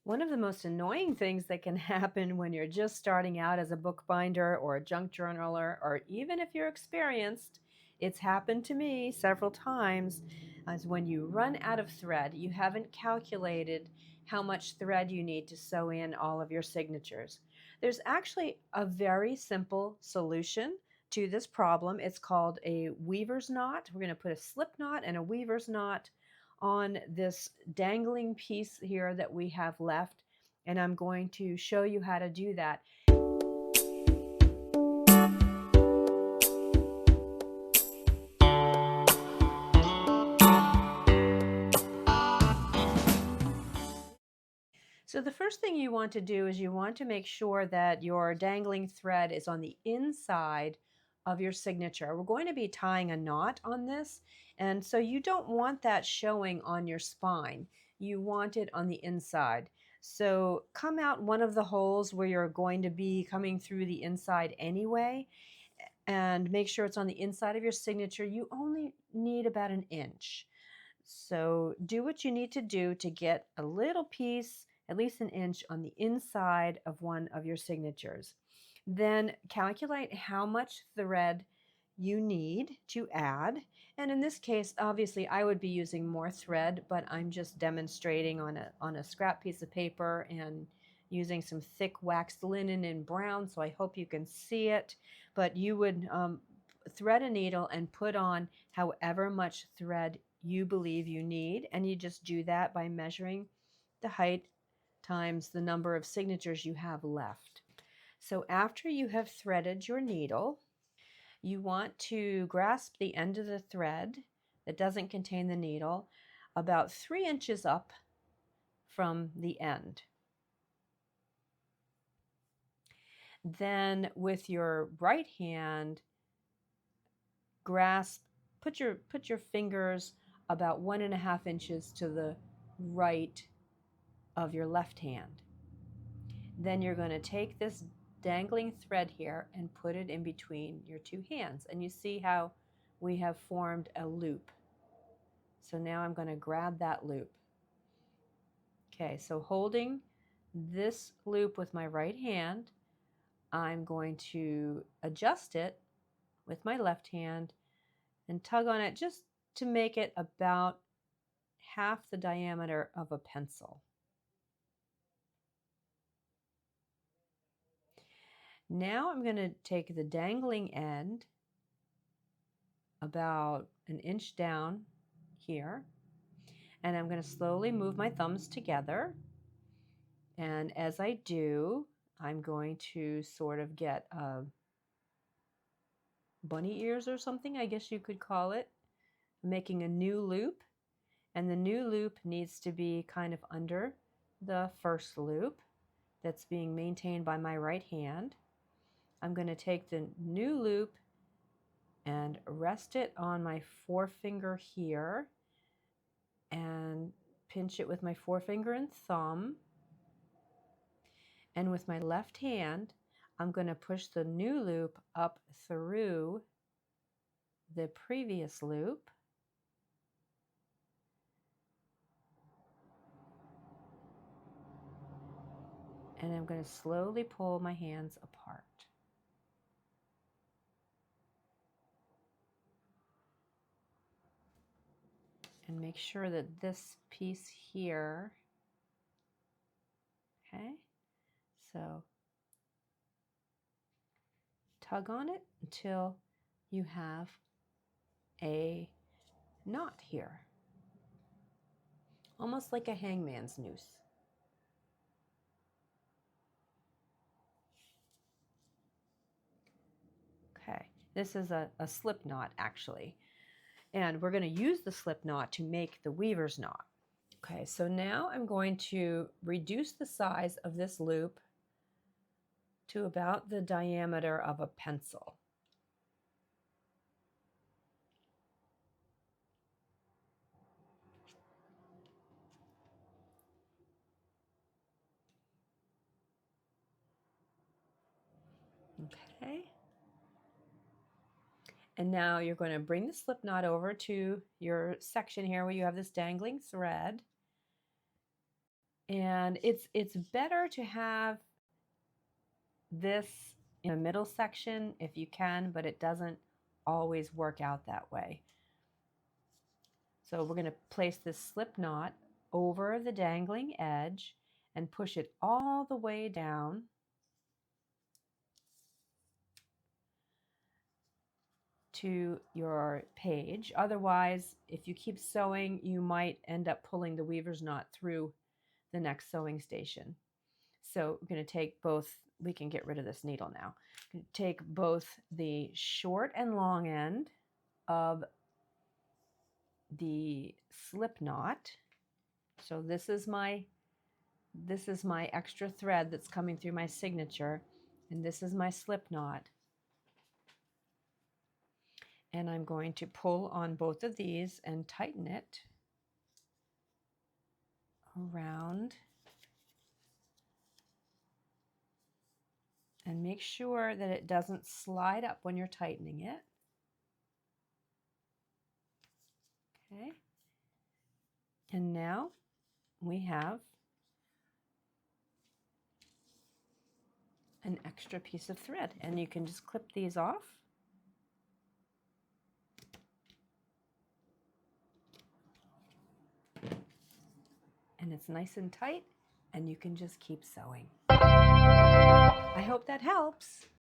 One of the most annoying things that can happen when you're just starting out as a bookbinder or a junk journaler, or even if you're experienced, it's happened to me several times, is when you run out of thread. You haven't calculated how much thread you need to sew in all of your signatures. There's actually a very simple solution to this problem. It's called a weaver's knot. We're going to put a slip knot and a weaver's knot on this dangling piece here that we have left, and I'm going to show you how to do that. So the first thing you want to do is you want to make sure that your dangling thread is on the inside of your signature. We're going to be tying a knot on this, and so you don't want that showing on your spine. You want it on the inside. So come out one of the holes where you're going to be coming through the inside anyway, and make sure it's on the inside of your signature. You only need about an inch. So do what you need to do to get a little piece, at least an inch, on the inside of one of your signatures. Then calculate how much thread you need to add. And in this case, obviously, I would be using more thread, but I'm just demonstrating on a scrap piece of paper and using some thick waxed linen in brown, so I hope you can see it. But you would thread a needle and put on however much thread you believe you need, and you just do that by measuring the height times the number of signatures you have left. So after you have threaded your needle, you want to grasp the end of the thread that doesn't contain the needle about 3 inches up from the end. Then with your right hand, put your fingers about 1.5 inches to the right of your left hand. Then you're going to take this dangling thread here and put it in between your two hands, and you see how we have formed a loop. So now I'm going to grab that loop. Okay, so holding this loop with my right hand, I'm going to adjust it with my left hand and tug on it just to make it about half the diameter of a pencil. Now I'm going to take the dangling end about an inch down here, and I'm going to slowly move my thumbs together, and as I do, I'm going to sort of get bunny ears or something, I guess you could call it, making a new loop, and the new loop needs to be kind of under the first loop that's being maintained by my right hand. I'm going to take the new loop and rest it on my forefinger here and pinch it with my forefinger and thumb. And with my left hand, I'm going to push the new loop up through the previous loop. And I'm going to slowly pull my hands apart. And make sure that this piece here, okay, so tug on it until you have a knot here, almost like a hangman's noose. Okay, this is a slip knot actually, and we're going to use the slip knot to make the weaver's knot. Okay, so now I'm going to reduce the size of this loop to about the diameter of a pencil. Okay. And now you're going to bring the slip knot over to your section here where you have this dangling thread. And it's better to have this in the middle section if you can, but it doesn't always work out that way. So we're going to place this slip knot over the dangling edge and push it all the way down to your page. Otherwise, if you keep sewing, you might end up pulling the weaver's knot through the next sewing station. So we're going to take both, we can get rid of this needle now. Take both the short and long end of the slip knot. So this is my extra thread that's coming through my signature, and this is my slip knot. And I'm going to pull on both of these and tighten it around and make sure that it doesn't slide up when you're tightening it. Okay. And now we have an extra piece of thread, and you can just clip these off. And it's nice and tight, and you can just keep sewing. I hope that helps.